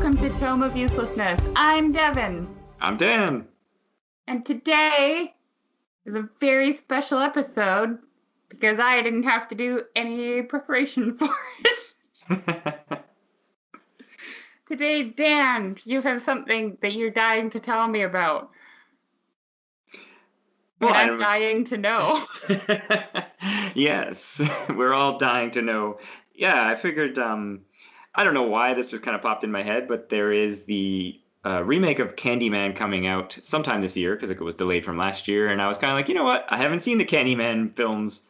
welcome to Tome of Uselessness. I'm Devin. I'm Dan. And today is a very special episode because I didn't have to do any preparation for it. Today, Dan, you have something that you're dying to tell me about. Well, and I'm dying to know. Yes, we're all dying to know. Yeah, I figured, I don't know why this just kind of popped in my head, but there is the remake of Candyman coming out sometime this year because it was delayed from last year. And I was kind of like, you know what? I haven't seen the Candyman films,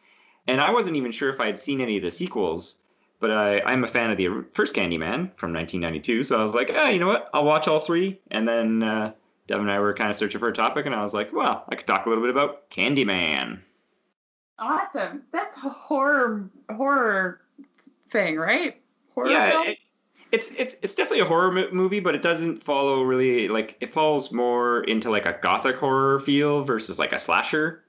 and I wasn't even sure if I had seen any of the sequels. But I'm a fan of the first Candyman from 1992, so I was like, you know what? I'll watch all three. And then Devin and I were kind of searching for a topic, and I was like, well, I could talk a little bit about Candyman. Awesome. That's a horror thing, right? Horror film? It's definitely a horror movie, but it doesn't follow really, like, it falls more into like a gothic horror feel versus like a slasher.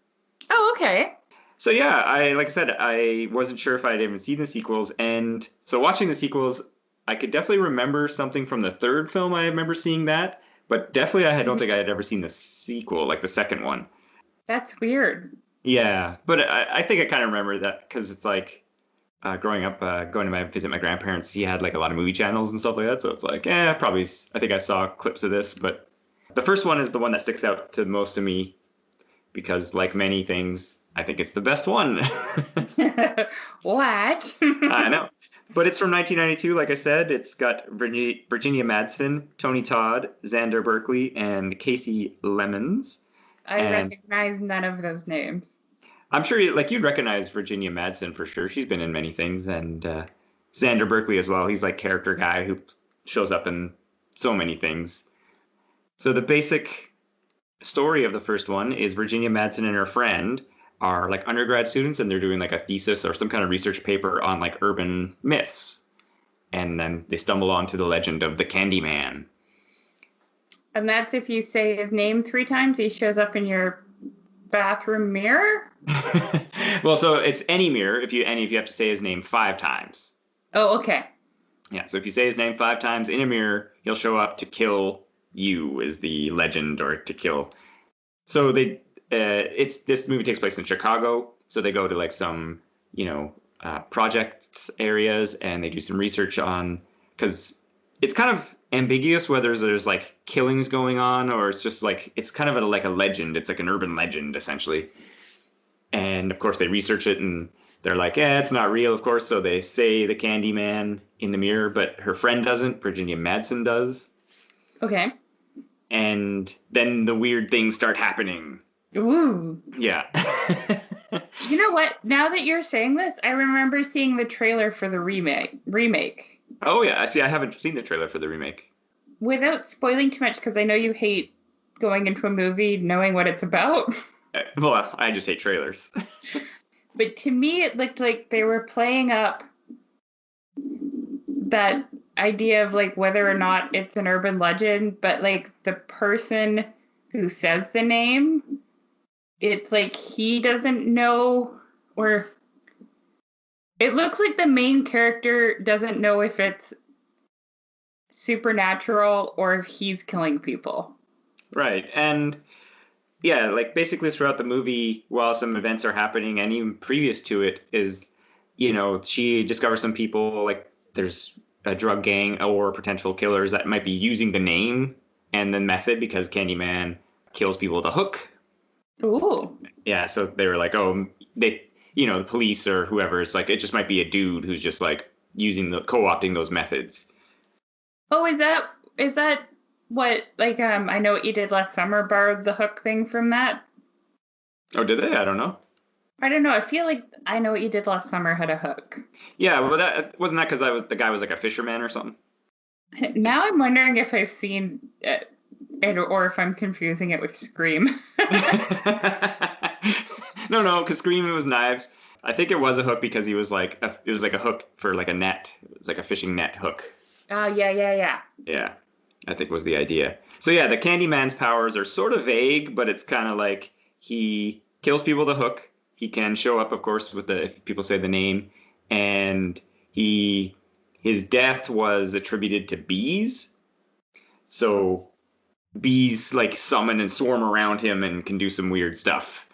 Oh, okay. So yeah, like I said, I wasn't sure if I'd even seen the sequels, and so watching the sequels, I could definitely remember something from the third film. I remember seeing that, but definitely I don't think I had ever seen the sequel, like the second one. That's weird. Yeah, but I think I kind of remember that because it's like growing up, going to visit my grandparents, he had like a lot of movie channels and stuff like that. So it's like, probably, I think I saw clips of this, but the first one is the one that sticks out to most of me because, like many things, I think it's the best one. What? I know. But it's from 1992, like I said. It's got Virginia Madsen, Tony Todd, Xander Berkeley, and Casey Lemons. I recognize none of those names. I'm sure you'd recognize Virginia Madsen for sure. She's been in many things, and Xander Berkeley as well. He's like character guy who shows up in so many things. So the basic story of the first one is Virginia Madsen and her friend are like undergrad students, and they're doing like a thesis or some kind of research paper on like urban myths. And then they stumble onto the legend of the Candyman. And that's if you say his name 3 times, he shows up in your bathroom mirror? Well, so it's any mirror if you have to say his name 5 times. Oh, okay. Yeah, so if you say his name 5 times in a mirror, he'll show up to kill you, is the legend, or to kill. So this movie takes place in Chicago, so they go to like some, projects areas, and they do some research on, because it's kind of ambiguous whether there's like killings going on or it's just like, it's kind of like a legend. It's like an urban legend, essentially. And of course they research it and they're like, it's not real, of course. So they say the Candyman in the mirror, but her friend doesn't. Virginia Madsen does. Okay. And then the weird things start happening. Ooh. Yeah. You know what? Now that you're saying this, I remember seeing the trailer for the remake. Oh, yeah. See, I haven't seen the trailer for the remake. Without spoiling too much, because I know you hate going into a movie knowing what it's about. Well, I just hate trailers. But to me, it looked like they were playing up that idea of like whether or not it's an urban legend, but like the person who says the name, it's like he doesn't know, or it looks like the main character doesn't know if it's supernatural or if he's killing people. Right. And yeah, like basically throughout the movie, while some events are happening, and even previous to it, is, she discovers some people, like there's a drug gang or potential killers that might be using the name and the method because Candyman kills people with a hook. Ooh. Yeah, so they were like, the police or whoever, it's like, it just might be a dude who's just like co-opting those methods. Oh, is that what, like, I Know What You Did Last Summer borrowed the hook thing from that? Oh, did they? I don't know. I don't know. I feel like I Know What You Did Last Summer had a hook. Yeah, well, that wasn't that because the guy was like a fisherman or something? Now I'm wondering if I've seen it, or if I'm confusing it with Scream. No, because Scream, it was knives. I think it was a hook because he was like it was like a hook for like a net. It was like a fishing net hook. Oh, yeah. Yeah, I think was the idea. So yeah, the Candyman's powers are sort of vague, but it's kind of like he kills people with a hook. He can show up, of course, if people say the name, and his death was attributed to bees. So bees like summon and swarm around him and can do some weird stuff.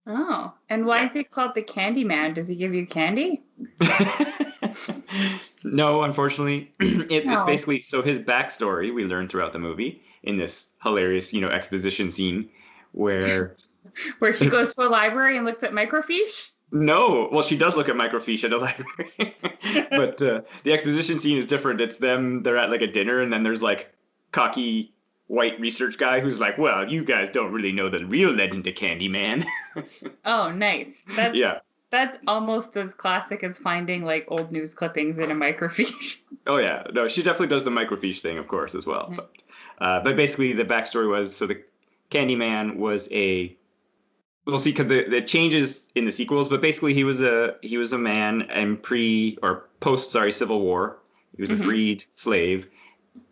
Oh, and why Yeah. is it called the Candyman? Does he give you candy? No, unfortunately, it's No. basically so his backstory we learn throughout the movie in this hilarious, exposition scene where Where she goes to a library and looks at microfiche? no, well, she does look at microfiche at a library, but the exposition scene is different. It's them, they're at like a dinner, and then there's like cocky white research guy who's like, "Well, you guys don't really know the real legend of Candyman." Oh, nice. That's Yeah. that's almost as classic as finding like old news clippings in a microfiche. Oh yeah, no, she definitely does the microfiche thing, of course, as well. But basically, the backstory was so the Candyman was a we'll see because the changes in the sequels, but basically he was a man and pre or post sorry Civil War. He was a Hmm. freed slave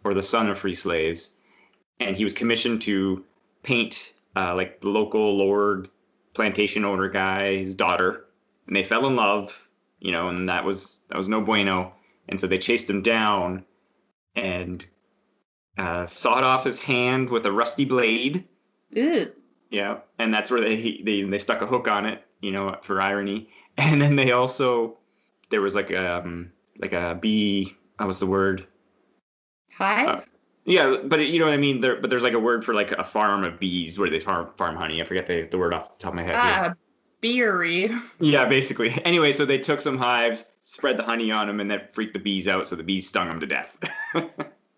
or the son of free slaves, and he was commissioned to paint like the local lord plantation owner guy's daughter, and they fell in love, and that was no bueno, and so they chased him down and sawed off his hand with a rusty blade. Ew. Yeah, and that's where they stuck a hook on it, for irony. And then they also there was like a bee. What was the word? Uh, Hive? yeah, but you know what I mean. There's like a word for like a farm of bees where they farm honey. I forget the word off the top of my head here. Beery. Yeah, basically. Anyway, so they took some hives, spread the honey on them, and then freaked the bees out. So the bees stung them to death.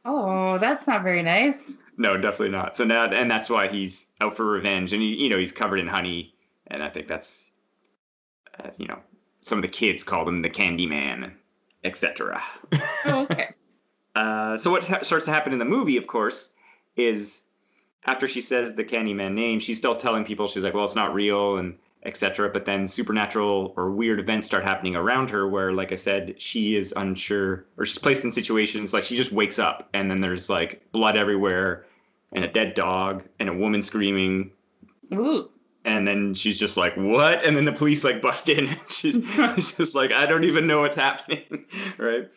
Oh, that's not very nice. No, definitely not. So now, and that's why he's out for revenge, and he's covered in honey, and I think that's you know, some of the kids called him the Candyman, etc. Oh, okay. So what starts to happen in the movie, of course, is after she says the Candyman name, she's still telling people she's like, well, it's not real and etc. But then supernatural or weird events start happening around her, where, like I said, she is unsure or she's placed in situations like she just wakes up and then there's like blood everywhere and a dead dog and a woman screaming Ooh. and then she's just like, "What?" And then the police like bust in. She's just like, "I don't even know what's happening," right?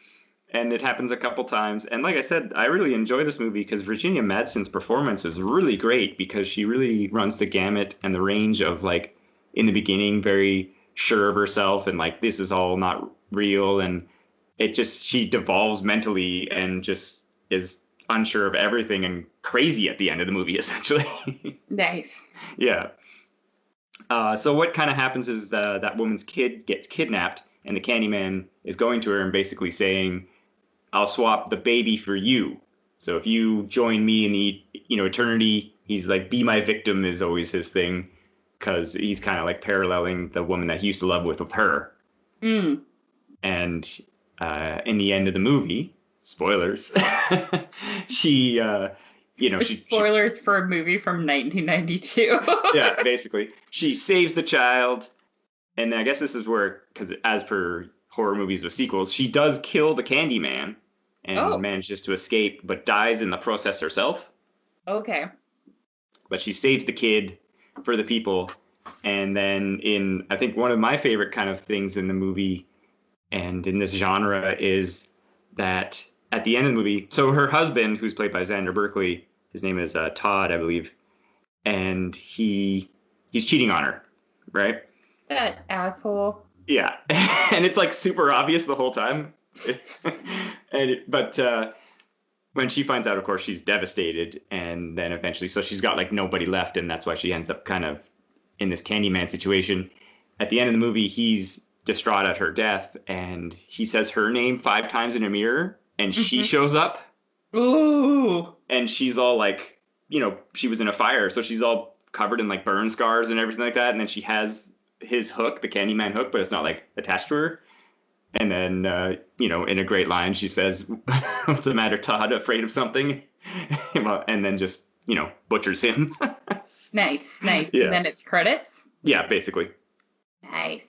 And it happens a couple times. And like I said, I really enjoy this movie because Virginia Madsen's performance is really great because she really runs the gamut and the range of like in the beginning, very sure of herself and like this is all not real, and it just she devolves mentally and just is unsure of everything and crazy at the end of the movie essentially. Nice. Yeah. So what kind of happens is that woman's kid gets kidnapped, and the Candyman is going to her and basically saying, "I'll swap the baby for you. So if you join me in the eternity," he's like, "Be my victim" is always his thing, because he's kind of like paralleling the woman that he used to love with her. Mm. And in the end of the movie, spoilers, she she Spoilers for a movie from 1992. yeah, basically she saves the child. And I guess this is where, because as per horror movies with sequels, she does kill the Candyman and Oh, manages to escape, but dies in the process herself. okay. But she saves the kid for the people. And then I think one of my favorite kind of things in the movie and in this genre is that at the end of the movie, so her husband, who's played by Xander Berkeley, his name is Todd, I believe, and he's cheating on her, right? That asshole. Yeah, and it's like super obvious the whole time. But when she finds out, of course, she's devastated, and then eventually, so she's got like nobody left, and that's why she ends up kind of in this Candyman situation. At the end of the movie, he's distraught at her death, and he says her name 5 times in a mirror, and she Hmm. shows up, Ooh. and she's all like, she was in a fire, so she's all covered in like burn scars and everything like that, and then she has his hook, the Candyman hook, but it's not like attached to her. And then, in a great line, she says, "What's the matter, Todd? Afraid of something?" And then just, butchers him. Nice, nice. And Yeah. then it's credits. Yeah, basically. Nice.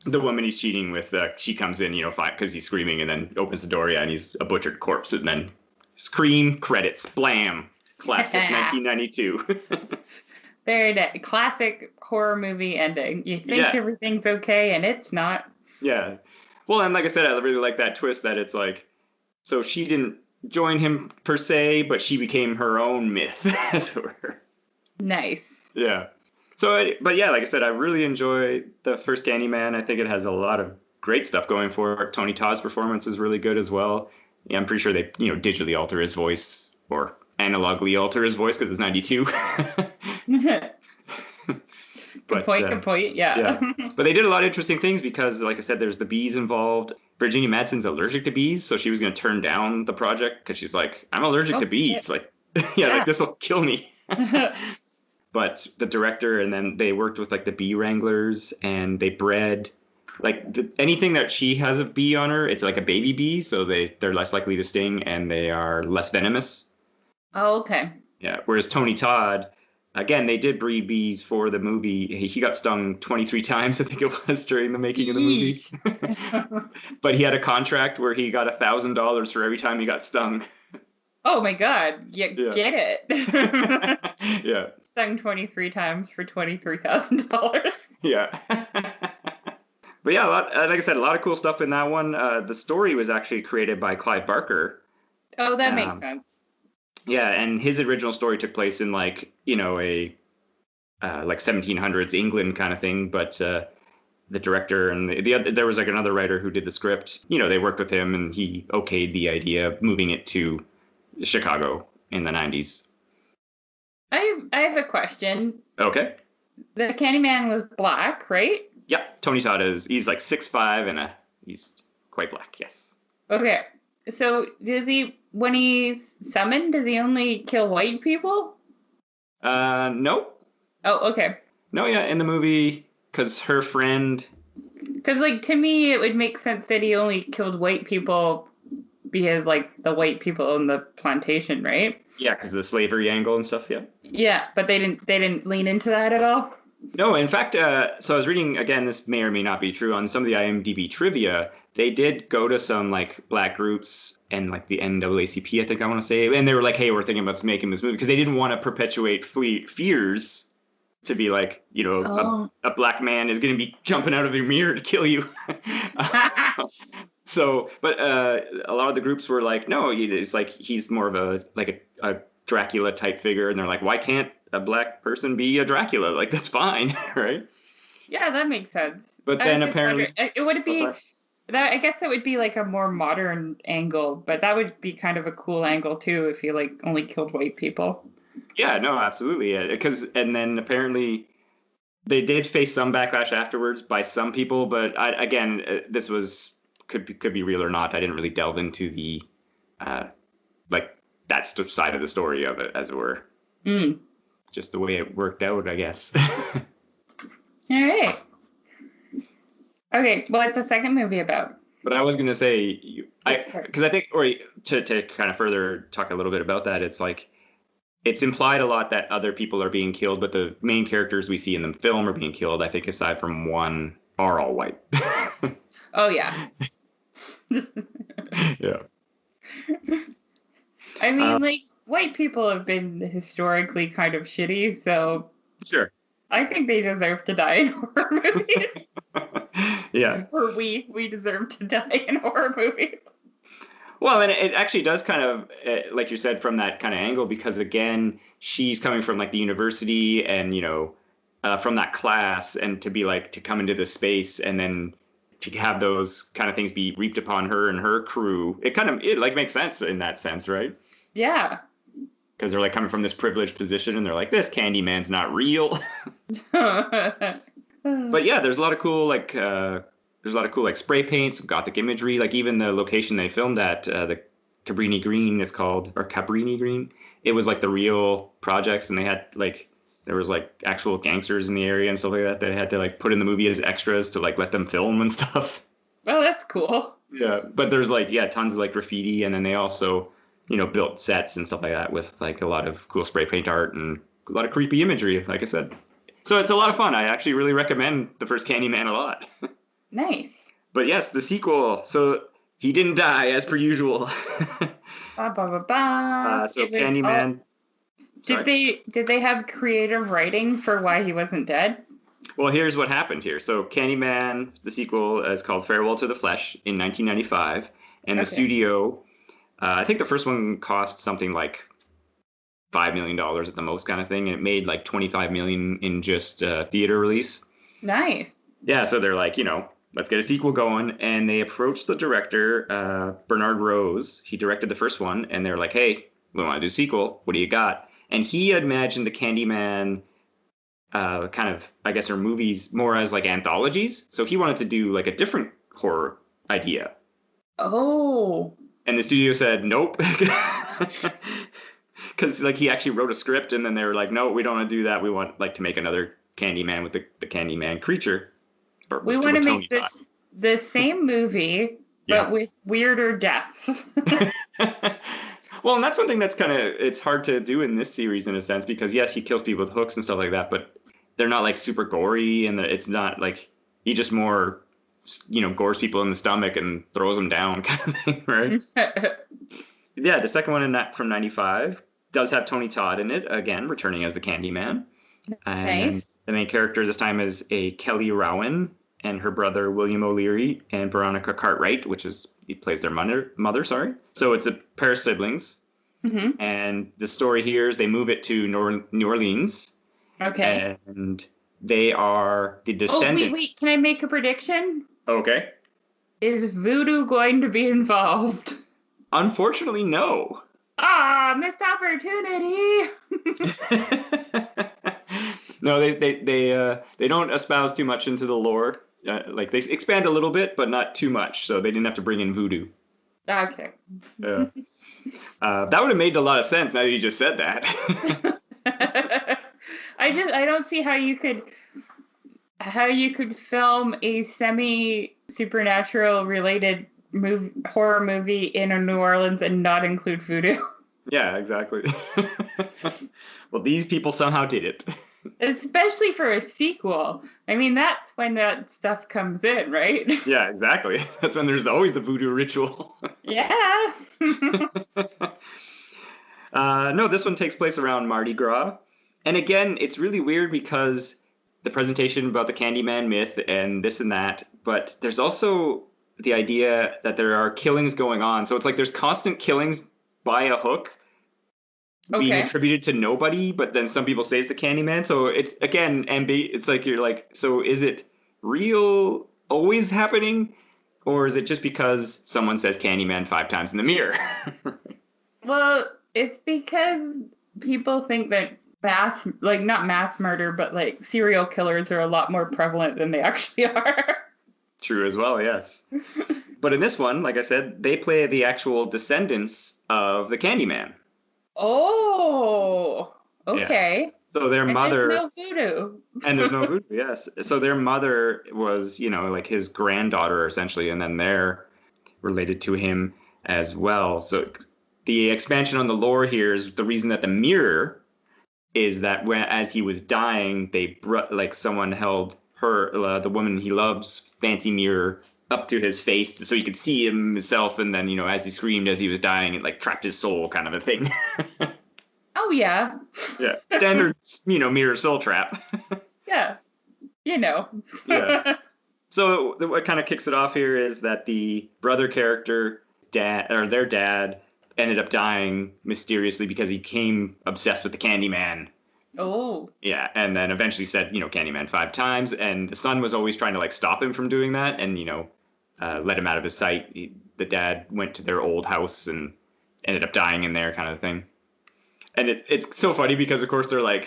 The woman he's cheating with, she comes in, fine, because he's screaming and then opens the door, yeah, and he's a butchered corpse. And then scream, credits, blam. Classic 1992. Very nice. Classic horror movie ending. You think Yeah. everything's okay, and it's not. Yeah. Well, and like I said, I really like that twist that it's like, so she didn't. join him per se, but she became her own myth, as it were. Nice. Yeah. So, but yeah, like I said, I really enjoy the first Candyman. I think it has a lot of great stuff going for it. Tony Todd's performance is really good as well. Yeah, I'm pretty sure they, digitally alter his voice or analogically alter his voice because it's 92. Good But point. Good point. Yeah. yeah, but they did a lot of interesting things because, like I said, there's the bees involved. Virginia Madsen's allergic to bees, so she was going to turn down the project because she's like, I'm allergic to Oh shit. bees. Like, yeah, like this will kill me. Oh But the director and then they worked with like the bee wranglers and they bred like anything that she has a bee on her, it's like a baby bee, so they're less likely to sting and they are less venomous. okay. Yeah. Whereas Tony Todd, again, they did breed bees for the movie. He got stung 23 times, I think it was, during the making of the movie. Yeesh. But he had a contract where he got $1,000 for every time he got stung. Oh my God. You Yeah. get it. Yeah. Stung 23 times for $23,000. Yeah. But yeah, like I said, a lot of cool stuff in that one. The story was actually created by Clive Barker. Oh, that makes Um, sense. yeah, and his original story took place in like, a like 1700s England kind of thing, but the director and the other, there was like another writer who did the script. They worked with him and he okayed the idea of moving it to Chicago in the 90s. I have a question. Okay. The Candyman was black, right? Yeah, Tony Todd he's like 6'5" and he's quite black, yes. Okay. So when he's summoned, does he only kill white people? No. Oh, okay. No, yeah, in the movie, because her friend. Because, like, to me, it would make sense that he only killed white people because, like, the white people own the plantation, right? Yeah, because of the slavery angle and stuff, yeah. Yeah, but they didn't lean into that at all. No, in fact, so I was reading, again, this may or may not be true, on some of the IMDb trivia, they did go to some, like, black groups and, like, the NAACP, I think I want to say, and they were like, hey, we're thinking about making this movie, because they didn't want to perpetuate fears to be like, Oh. a black man is going to be jumping out of your mirror to kill you. So, but a lot of the groups were like, no, it's like he's more of a Dracula type figure, and they're like, why can't a black person be a Dracula? Like that's fine, right? Yeah, that makes sense. But I then was just apparently, wondering, it would be sorry. that. I guess it would be like a more modern angle, but that would be kind of a cool angle too if you like only killed white people. Yeah, no, absolutely, yeah. And then apparently they did face some backlash afterwards by some people, but this could be real or not. I didn't really delve into the like that side of the story of it, as it were. Mm. Just the way it worked out, I guess. All right. Okay, what's the second movie about? But I was gonna say, because I think, or to kind of further talk a little bit about that, it's like it's implied a lot that other people are being killed, but the main characters we see in the film are being killed. I think aside from one, are all white. Oh yeah. Yeah. I mean, like white people have been historically kind of shitty, so Sure. I think they deserve to die in horror movies. Yeah. Or we deserve to die in horror movies. Well, and it actually does kind of, like you said, from that kind of angle, because again, she's coming from like the university and, from that class, and to come into this space and then to have those kind of things be reaped upon her and her crew, it like makes sense in that sense, right? Yeah. Because they're like coming from this privileged position and they're like, this Candyman's not real. But yeah, there's a lot of cool like spray paint, some gothic imagery, like even the location they filmed at, the Cabrini Green is called, or Cabrini Green. It was like the real projects, and they had like there was like actual gangsters in the area and stuff like that. They had to like put in the movie as extras to like let them film and stuff. Oh, that's cool. Yeah, but there's like tons of like graffiti, and then they also built sets and stuff like that with like a lot of cool spray paint art and a lot of creepy imagery, like I said. So it's a lot of fun. I actually really recommend the first Candyman a lot. Nice. But yes, the sequel. So he didn't die as per usual. Ba, ba, ba, ba. So Candyman. Did they have creative writing for why he wasn't dead? Well, here's what happened here. So Candyman, the sequel, is called Farewell to the Flesh in 1995, and the studio I think the first one cost something like $5 million at the most, kind of thing, and it made like 25 million in just theater release. Nice. Yeah, so they're like, let's get a sequel going, and they approached the director, Bernard Rose. He directed the first one, and they're like, hey, we want to do a sequel. What do you got? And he imagined the Candyman kind of, I guess, or movies more as like anthologies. So he wanted to do like a different horror idea. Oh. And the studio said nope. Because like he actually wrote a script, and then they were like, no, we don't want to do that. We want like to make another Candyman with the Candyman creature. We want to make this the same movie, but with weirder deaths. Well, and that's one thing that's it's hard to do in this series in a sense, because yes, he kills people with hooks and stuff like that, but they're not like super gory, and it's not like he just more, gores people in the stomach and throws them down kind of thing, right? Yeah, the second one from 95 does have Tony Todd in it, again, returning as the Candyman. And nice. The main character this time is a Kelly Rowan and her brother William O'Leary and Veronica Cartwright, he plays their mother, sorry. So it's a pair of siblings. Mm-hmm. And the story here is they move it to New Orleans. Okay. And they are the descendants. Oh, wait. Can I make a prediction? Okay. Is voodoo going to be involved? Unfortunately, no. Ah, missed opportunity. No, they don't espouse too much into the lore. Like they expand a little bit, but not too much. So they didn't have to bring in voodoo. Okay. Yeah. That would have made a lot of sense now that you just said that. I don't see how you could film a semi supernatural related horror movie in New Orleans and not include voodoo. Yeah, exactly. Well, these people somehow did it. Especially for a sequel. I mean, that's when that stuff comes in, right? Yeah, exactly. That's when there's always the voodoo ritual. Yeah. No, this one takes place around Mardi Gras. And again, it's really weird because the presentation about the Candyman myth and this and that, but there's also the idea that there are killings going on. So it's like there's constant killings by a hook being attributed to nobody, but then some people say it's the Candyman. So it's, again, it's like you're like, so is it real always happening? Or is it just because someone says Candyman 5 times in the mirror? Well, it's because people think that not mass murder, but like serial killers are a lot more prevalent than they actually are. True as well, yes. But in this one, like I said, they play the actual descendants of the Candyman. Oh, okay. Yeah. So their mother... There's no voodoo. And there's no voodoo, yes. So their mother was, like his granddaughter, essentially, and then they're related to him as well. So the expansion on the lore here is the reason that the mirror is that as he was dying, someone held her, the woman he loves, fancy mirror up to his face so he could see himself, and then as he screamed as he was dying, it trapped his soul, kind of a thing. Oh yeah. Yeah, standard mirror soul trap. Yeah. Yeah. So what kind of kicks it off here is that the brother character their dad ended up dying mysteriously because he became obsessed with the Candyman. Oh. Yeah, and then eventually said, Candyman 5 times, and the son was always trying to stop him from doing that and, let him out of his sight. The dad went to their old house and ended up dying in there, kind of thing. And it's so funny because, of course, they're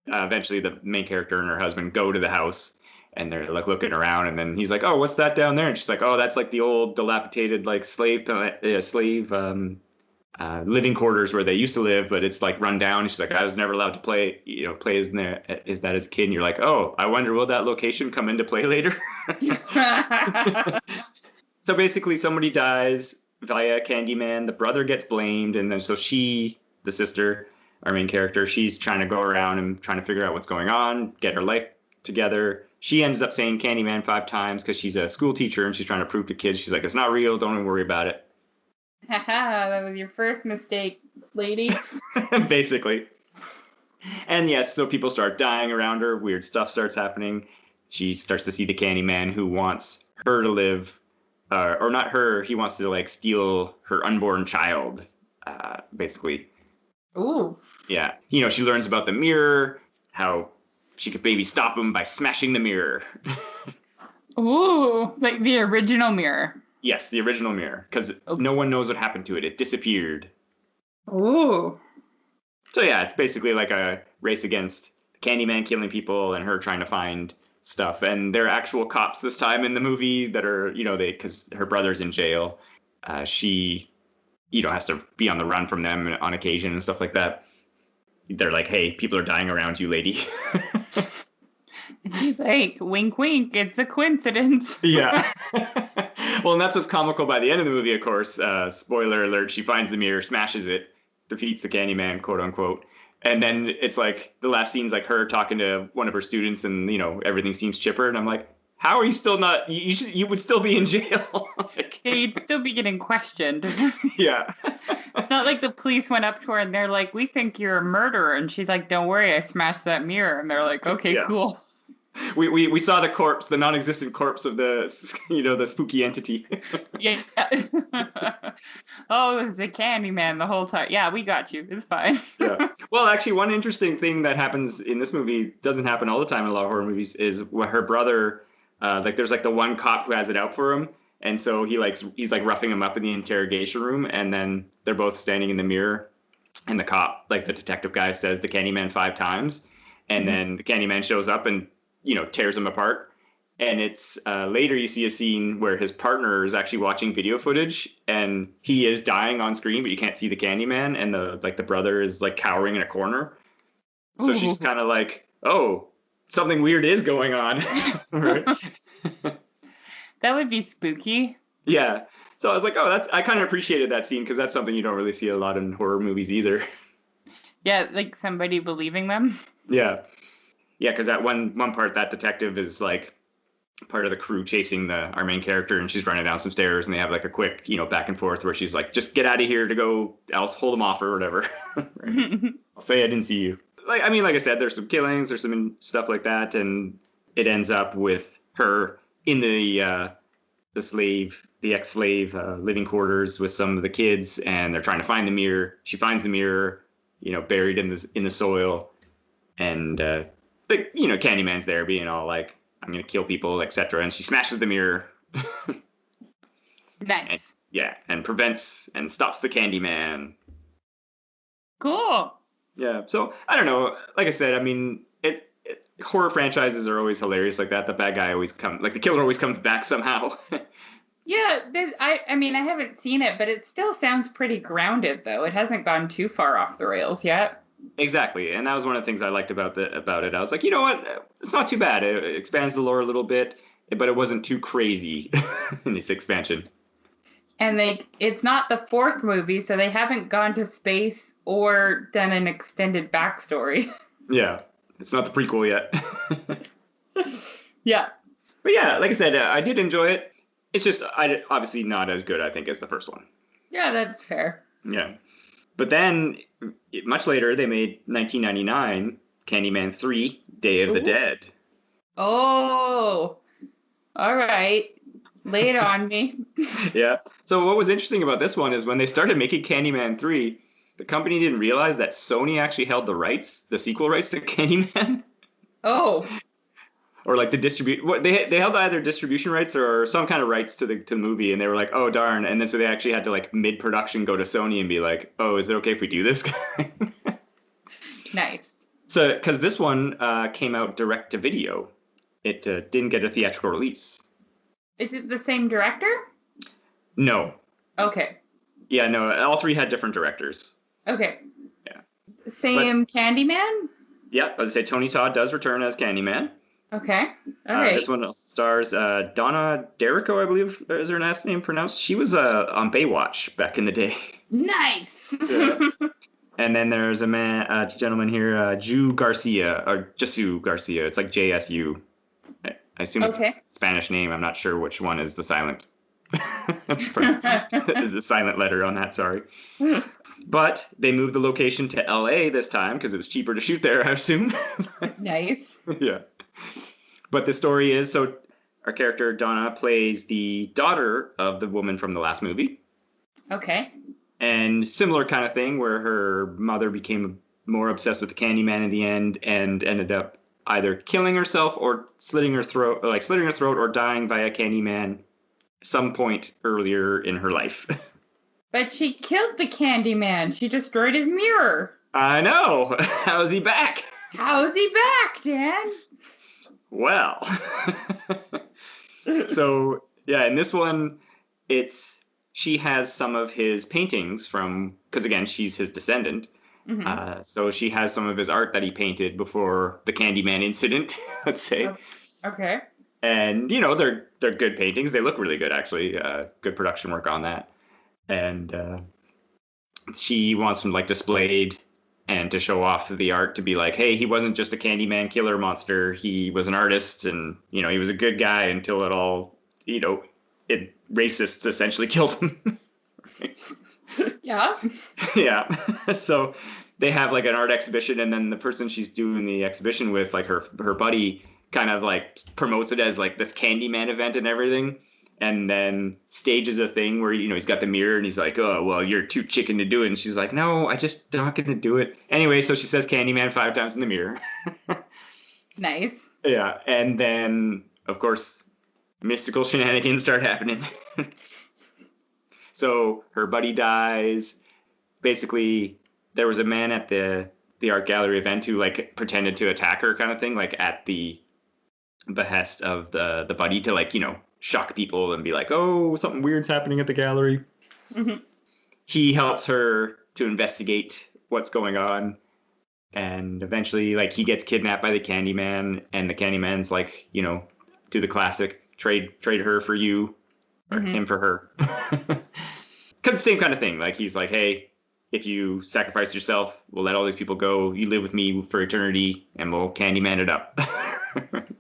eventually the main character and her husband go to the house and they're looking around, and then he's like, oh, what's that down there? And she's like, oh, that's the old dilapidated slave living quarters where they used to live, but it's run down. And she's like, I was never allowed to play as that as a kid. And you're like, oh, I wonder, will that location come into play later? So basically somebody dies via Candyman, the brother gets blamed, and then so the sister, our main character, she's trying to go around and trying to figure out what's going on, get her life together. She ends up saying Candyman 5 times because she's a school teacher and she's trying to prove to kids, she's like, it's not real, don't even worry about it. Haha, that was your first mistake, lady. Basically. And yes, so people start dying around her, weird stuff starts happening. She starts to see the Candyman who wants her to live or not her. He wants to like steal her unborn child, basically. Ooh. Yeah, she learns about the mirror, how she could maybe stop him by smashing the mirror. Ooh, like the original mirror. Yes, the original mirror, because Oh. no one knows what happened to it. It disappeared. Ooh. So yeah, it's basically like a race against Candyman killing people and her trying to find stuff. And there are actual cops this time in the movie that are, because her brother's in jail. She, has to be on the run from them on occasion and stuff like that. They're like, hey, people are dying around you, lady. She's like, wink, wink, it's a coincidence. Yeah. Well, and that's what's comical by the end of the movie, of course. Spoiler alert, she finds the mirror, smashes it, defeats the Candyman, quote unquote. And then it's like the last scene's like her talking to one of her students and, everything seems chipper. And I'm like, how are you still not, you would still be in jail. Like, Yeah, you'd still be getting questioned. yeah. It's not like the police went up to her and they're like, we think you're a murderer. And she's like, don't worry, I smashed that mirror. And they're like, okay, Yeah. cool. We saw the corpse, the non-existent corpse of the, the spooky entity. Yeah. Oh, it was the Candyman the whole time. Yeah, we got you. It's fine. Yeah. Well, actually, one interesting thing that happens in this movie doesn't happen all the time in a lot of horror movies is what her brother, there's like the one cop who has it out for him. And so he's like roughing him up in the interrogation room. And then they're both standing in the mirror. And the cop, like the detective guy, says the Candyman 5 times. And then the Candyman shows up and, tears him apart. And it's later you see a scene where his partner is actually watching video footage and he is dying on screen, but you can't see the Candyman. And the brother is like cowering in a corner. So Ooh. she's kind of like, oh, something weird is going on. Right? That would be spooky. Yeah. So I was like, oh, I kind of appreciated that scene because that's something you don't really see a lot in horror movies either. Yeah, like somebody believing them. Yeah. Yeah, because that one part, that detective is like part of the crew chasing our main character, and she's running down some stairs, and they have like a quick, back and forth where she's like, just get out of here to go, I'll hold them off or whatever. Right? I'll say I didn't see you. Like I said, there's some killings, there's some stuff like that, and it ends up with her in the ex-slave living quarters with some of the kids, and they're trying to find the mirror. She finds the mirror, buried in the soil, and Candyman's there being all like, I'm gonna kill people, etc. And she smashes the mirror. Nice. And prevents and stops the Candyman. Cool. Yeah. So I don't know. Like I said, I mean, horror franchises are always hilarious like that. The bad guy always the killer always comes back somehow. Yeah, I mean, I haven't seen it, but it still sounds pretty grounded, though. It hasn't gone too far off the rails yet. Exactly, and that was one of the things I liked about it. I was like, you know what? It's not too bad. It expands the lore a little bit, but it wasn't too crazy in its expansion. And it's not the 4th movie, so they haven't gone to space or done an extended backstory. Yeah, it's not the prequel yet. Yeah. But yeah, like I said, I did enjoy it. It's just obviously not as good, I think, as the first one. Yeah, that's fair. Yeah. But then, much later, they made 1999 Candyman 3, Day of the Dead. Oh, all right. Lay it on me. Yeah. So what was interesting about this one is when they started making Candyman 3, the company didn't realize that Sony actually held the sequel rights to Candyman. Oh. Or like they held either distribution rights or some kind of rights to the movie, and they were like, oh darn, and then so they actually had to like mid-production go to Sony and be like, oh, is it okay if we do this? Nice. So because this one came out direct to video, it didn't get a theatrical release. Is it the same director? No. Okay. Yeah, no, all 3 had different directors. Okay. Yeah. Same Candyman? Yeah, as I say, Tony Todd does return as Candyman. Okay. All right. This one stars Donna Derrico, I believe is her last name pronounced. She was on Baywatch back in the day. Nice. Yeah. And then there's a gentleman here, Jasu Garcia. It's like JSU. I assume it's a Spanish name. I'm not sure which one is the silent. Is the silent letter on that, sorry. But they moved the location to LA this time because it was cheaper to shoot there, I assume. Nice. Yeah. But the story is, so our character Donna plays the daughter of the woman from the last movie. Okay. And similar kind of thing where her mother became more obsessed with the Candyman in the end and ended up either killing herself or slitting her throat or dying via Candyman some point earlier in her life. But she killed the Candyman. She destroyed his mirror. I know. How is he back? How's he back, Dan? Well. So, yeah, in this one, she has some of his paintings because again, she's his descendant. Mm-hmm. So she has some of his art that he painted before the Candyman incident, let's say. Okay. And, you know, they're good paintings. They look really good, actually. Good production work on that. And she wants them, like, displayed and to show off the art to be like, hey, he wasn't just a Candyman killer monster. He was an artist and, you know, he was a good guy until it all, you know, racists essentially killed him. Yeah. Yeah. So they have like an art exhibition, and then the person she's doing the exhibition with, like her buddy, kind of like promotes it as like this Candyman event and everything. And then stages a thing where, you know, he's got the mirror and he's like, oh, well, you're too chicken to do it. And she's like, no, I just not going to do it. Anyway, so she says Candyman 5 times in the mirror. Nice. Yeah. And then, of course, mystical shenanigans start happening. So her buddy dies. Basically, there was a man at the art gallery event who like pretended to attack her kind of thing, like at the behest of the buddy to, like, you know, shock people and be like, oh, something weird's happening at the gallery. Mm-hmm. He helps her to investigate what's going on. And eventually, like, he gets kidnapped by the Candyman, and the Candyman's like, you know, do the classic trade her for you, or mm-hmm. him for her. Because the same kind of thing. Like, he's like, hey, if you sacrifice yourself, we'll let all these people go. You live with me for eternity, and we'll Candyman it up.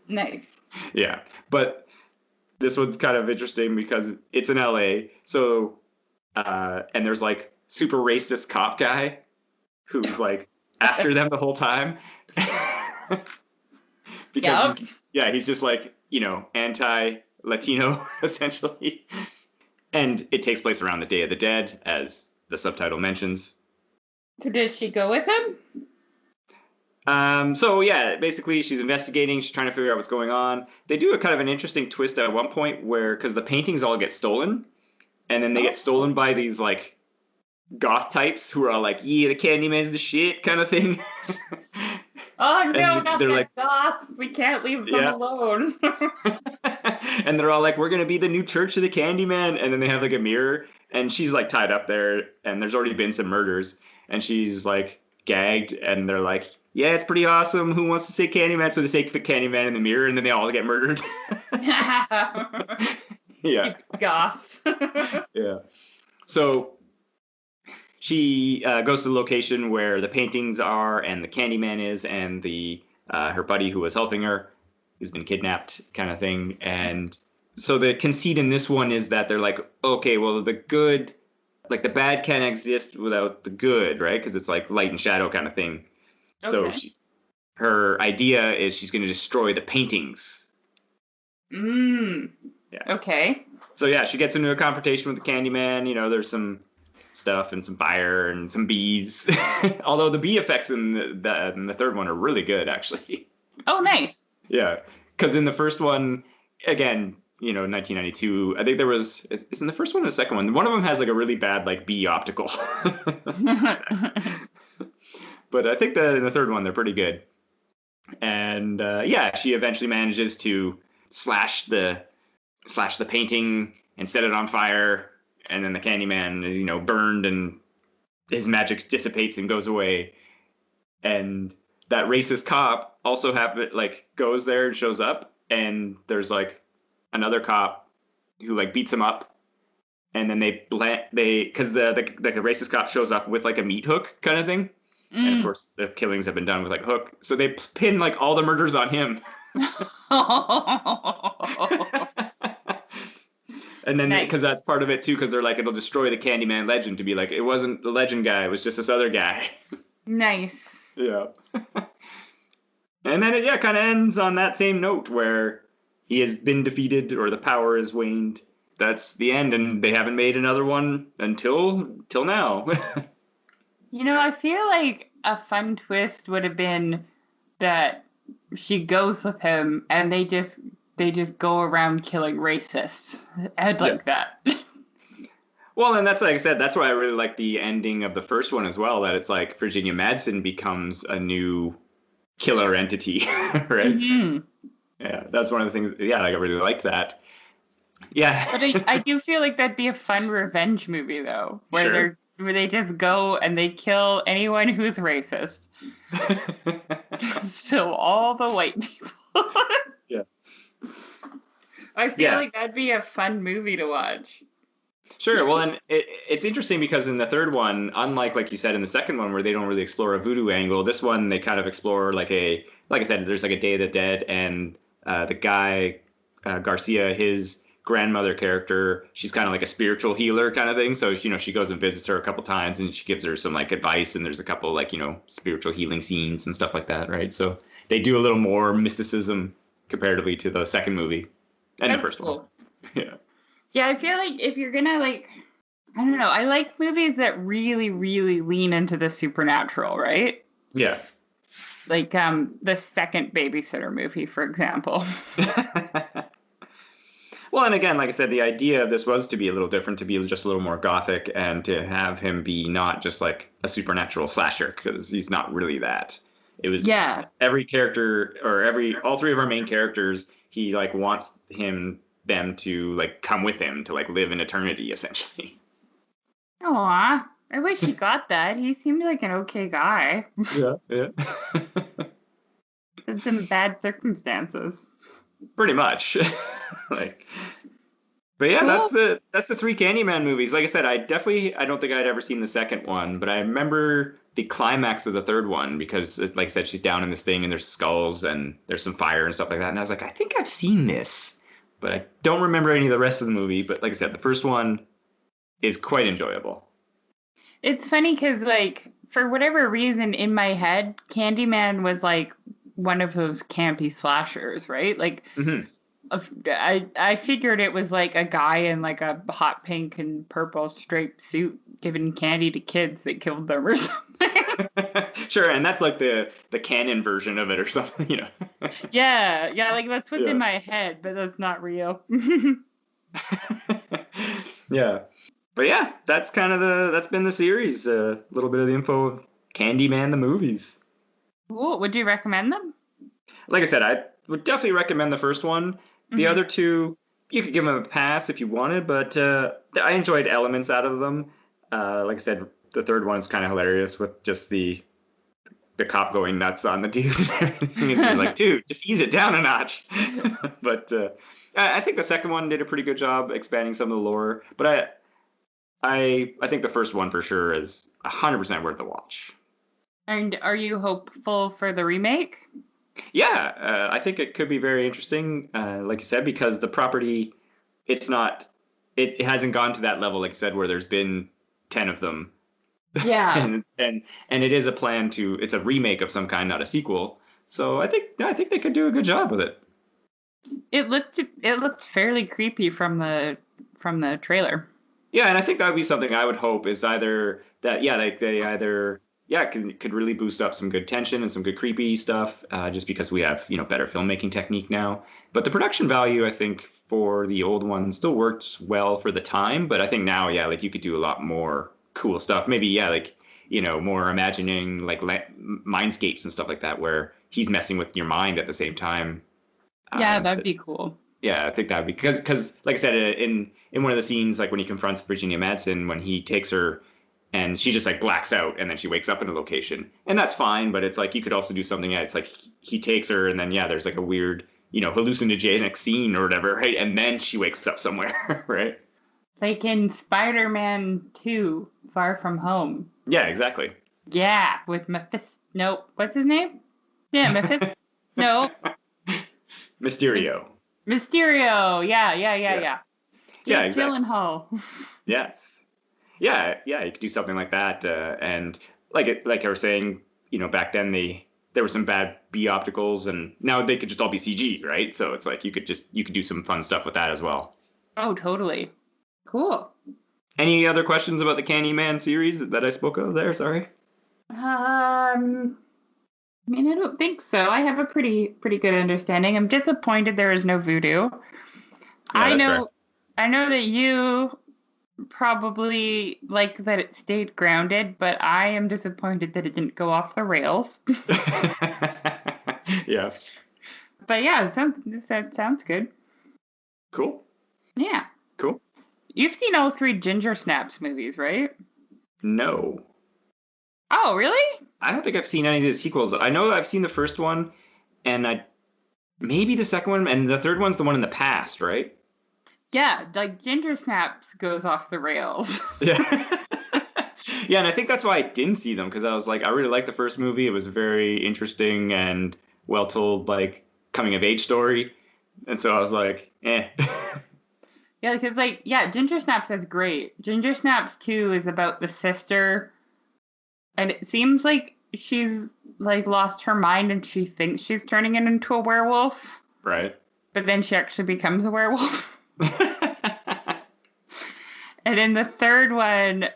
Nice. Yeah. But this one's kind of interesting because it's in LA. So, and there's like super racist cop guy who's like after them the whole time. Because he's just like, you know, anti-Latino essentially. And it takes place around the Day of the Dead, as the subtitle mentions. So does she go with him? So yeah, basically she's investigating. She's trying to figure out what's going on. They do a kind of an interesting twist at one point where, because the paintings all get stolen, and then they get stolen by these like goth types who are all like, yeah, the Candyman's the shit kind of thing. Oh no, not the like, goths. We can't leave them alone. And they're all like, we're gonna be the new Church of the Candyman. And then they have like a mirror, and she's like tied up there, and there's already been some murders, and she's like gagged, and they're like, yeah, it's pretty awesome. Who wants to say Candyman? So they say Candyman in the mirror, and then they all get murdered. Yeah. Goth. Yeah. So she goes to the location where the paintings are and the Candyman is, and the her buddy who was helping her, who's been kidnapped, kind of thing. And so the conceit in this one is that they're like, okay, well, the good, like the bad can't exist without the good, right? Because it's like light and shadow kind of thing. So her idea is she's going to destroy the paintings. Yeah. Okay. So yeah, she gets into a confrontation with the Candyman. You know, there's some stuff and some fire and some bees. Although the bee effects in the third one are really good, actually. Oh, nice. Yeah, because in the first one, again, you know, 1992, I think there was, is in the first one or the second one? One of them has like a really bad like bee optical. But I think that in the third one, they're pretty good. And she eventually manages to slash the painting and set it on fire. And then the Candyman is, you know, burned, and his magic dissipates and goes away. And that racist cop also goes there and shows up. And there's like another cop who like beats him up. And then because the racist cop shows up with like a meat hook kind of thing. And of course, the killings have been done with like a hook. So they pin like all the murders on him. And then because that's part of it too, because they're like, it'll destroy the Candyman legend to be like, it wasn't the legend guy, it was just this other guy. Nice. Yeah. And then it kind of ends on that same note where he has been defeated or the power has waned. That's the end, and they haven't made another one until till now. I feel like a fun twist would have been that she goes with him and they just go around killing racists. I'd Yeah. like that. Well, and that's like I said, that's why I really like the ending of the first one as well. That it's like Virginia Madsen becomes a new killer entity, right? hmm Yeah, that's one of the things. Yeah, like I really like that. Yeah, But I do feel like that'd be a fun revenge movie though, sure. where they just go and they kill anyone who's racist. So all the white people. Yeah, I feel yeah, like that'd be a fun movie to watch. sure. Well, and it's interesting because in the third one, unlike like you said in the second one, where they don't really explore a voodoo angle, this one they kind of explore like I said, there's like a Day of the Dead, and the guy Garcia, his grandmother character, she's kind of like a spiritual healer kind of thing. So she goes and visits her a couple times, and she gives her some like advice, and there's a couple like spiritual healing scenes and stuff like that, right? So they do a little more mysticism comparatively to the second movie and the That's first one. cool. Yeah. Yeah, I feel like if you're gonna like, I don't know, I like movies that really, really lean into the supernatural, right? Yeah. Like the second Babysitter movie, for example. Well, and again, like I said, the idea of this was to be a little different, to be just a little more gothic, and to have him be not just like a supernatural slasher, because he's not really that. It was Yeah. every character or all three of our main characters, he like wants them to like come with him to like live in eternity, essentially. Aw, I wish he got that. He seemed like an okay guy. Yeah, yeah. In some bad circumstances. Pretty much. Like, but yeah, Cool. that's the three Candyman movies. Like I said, I don't think I'd ever seen the second one, but I remember the climax of the third one because, like I said, she's down in this thing and there's skulls and there's some fire and stuff like that. And I was like, I think I've seen this, but I don't remember any of the rest of the movie. But like I said, the first one is quite enjoyable. It's funny because, like, for whatever reason in my head, Candyman was like one of those campy slashers, right? Like, Hmm. I figured it was like a guy in like a hot pink and purple striped suit giving candy to kids that killed them or something. Sure, and that's like the canon version of it or something. Yeah, like that's what's in Yeah. my head, but that's not real. Yeah. But yeah, that's been the series. A little bit of the info of Candyman the movies. Cool. Would you recommend them? Like I said, I would definitely recommend the first one. The hmm other two, you could give them a pass if you wanted, but I enjoyed elements out of them. Like I said, the third one's kind of hilarious with just the cop going nuts on the dude and everything, and being like, dude, just ease it down a notch. But I think the second one did a pretty good job expanding some of the lore. But I think the first one for sure is 100% worth the watch. And are you hopeful for the remake? Yeah, I think it could be very interesting. Like you said, because the property, it's not, it hasn't gone to that level, like you said, where there's been 10 of them, Yeah. and it is a plan to, it's a remake of some kind, not a sequel. So I think they could do a good job with it. It looked fairly creepy from the trailer. Yeah, and I think that would be something I would hope is either that, yeah, like they either, yeah, could really boost up some good tension and some good creepy stuff, just because we have, better filmmaking technique now. But the production value, I think, for the old one still works well for the time. But I think now, yeah, like you could do a lot more cool stuff. Maybe, yeah, like, more imagining like mindscapes and stuff like that, where he's messing with your mind at the same time. Yeah, And that'd be cool. yeah, I think that would be because like I said in one of the scenes, like when he confronts Virginia Madsen, when he takes her and she just like blacks out and then she wakes up in a location, and that's fine. But it's like you could also do something. Yeah, it's like he takes her and then yeah, there's like a weird hallucinogenic scene or whatever, right? And then she wakes up somewhere, right? Like in Spider-Man 2, Far From Home. Yeah, exactly. Yeah, with Mephisto. Nope. What's his name? Yeah, Mephisto. No, Mysterio. Mysterio. Yeah. Yeah. Yeah, Jake exactly. Gyllenhaal. Yes. Yeah, yeah, you could do something like that, and like I was saying, back then there were some bad B opticals, and now they could just all be CG, right? So it's like you could do some fun stuff with that as well. Oh, totally. Cool. Any other questions about the Candyman series that I spoke of there? Sorry. I mean, I don't think so. I have a pretty good understanding. I'm disappointed there is no voodoo. Yeah, that's fair. I know that you probably like that it stayed grounded, but I am disappointed that it didn't go off the rails. Yeah. But yeah, that sounds good. Cool. Yeah. Cool. You've seen all 3 Ginger Snaps movies, right? No. Oh, really? I don't think I've seen any of the sequels. I know I've seen the first one, and maybe the second one, and the third one's the one in the past, right? Yeah, like Ginger Snaps goes off the rails. Yeah. Yeah, and I think that's why I didn't see them, because I was like, I really liked the first movie. It was very interesting and well told, like coming of age story. And so I was like, eh. Yeah, because Ginger Snaps is great. Ginger Snaps 2 is about the sister, and it seems like she's like lost her mind and she thinks she's turning it into a werewolf. Right. But then she actually becomes a werewolf. And in the third one,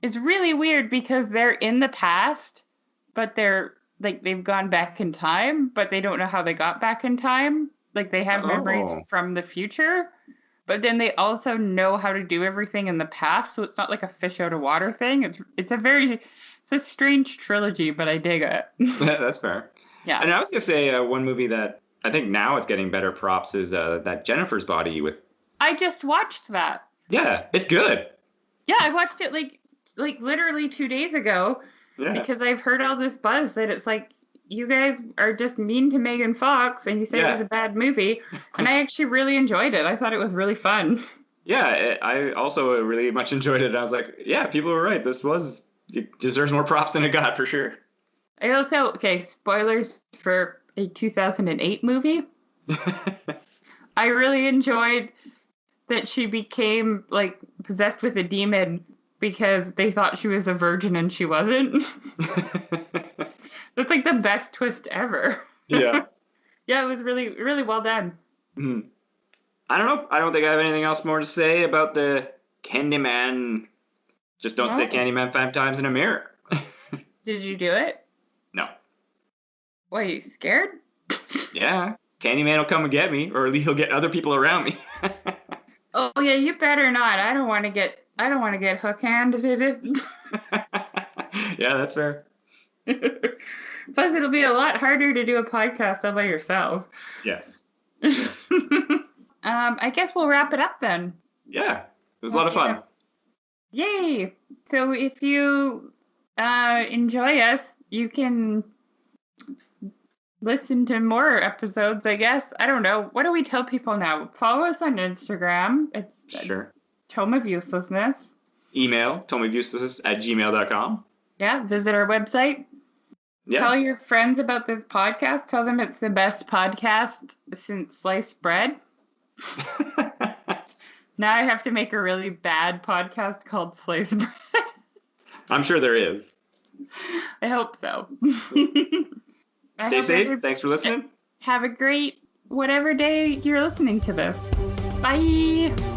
it's really weird because they're in the past, but they're like they've gone back in time, but they don't know how they got back in time. Like they have memories from the future, but then they also know how to do everything in the past, so it's not like a fish out of water thing. It's a strange trilogy, but I dig it. That's fair. Yeah. And I was gonna say one movie that I think now it's getting better props is that Jennifer's Body with. I just watched that. Yeah, it's good. Yeah, I watched it like literally 2 days ago. Yeah. Because I've heard all this buzz that it's like you guys are just mean to Megan Fox, and you said it was a bad movie, and I actually really enjoyed it. I thought it was really fun. Yeah, I also really much enjoyed it. I was like, yeah, people were right. It deserves more props than it got for sure. I also, spoilers for a 2008 movie. I really enjoyed that she became like possessed with a demon because they thought she was a virgin and she wasn't. That's like the best twist ever. Yeah. Yeah, it was really, really well done. Mm-hmm. I don't know. I don't think I have anything else more to say about the Candyman. Just don't say Candyman 5 times in a mirror. Did you do it? No. Why, are you scared? Yeah. Candyman will come and get me, or at least he'll get other people around me. Oh yeah, you better not. I don't want to get hook-handed. Yeah, that's fair. Plus, it'll be a lot harder to do a podcast all by yourself. Yes. I guess we'll wrap it up then. Yeah, it was a lot of fun. Yay! So if you enjoy us, you can listen to more episodes, I guess. I don't know. What do we tell people now? Follow us on Instagram. It's sure. Tome of Uselessness. Email, tomeofuselessness@gmail.com. Yeah, visit our website. Yeah. Tell your friends about this podcast. Tell them it's the best podcast since sliced bread. Now I have to make a really bad podcast called Sliced Bread. I'm sure there is. I hope so. Stay safe. Thanks for listening. Have a great whatever day you're listening to this. Bye.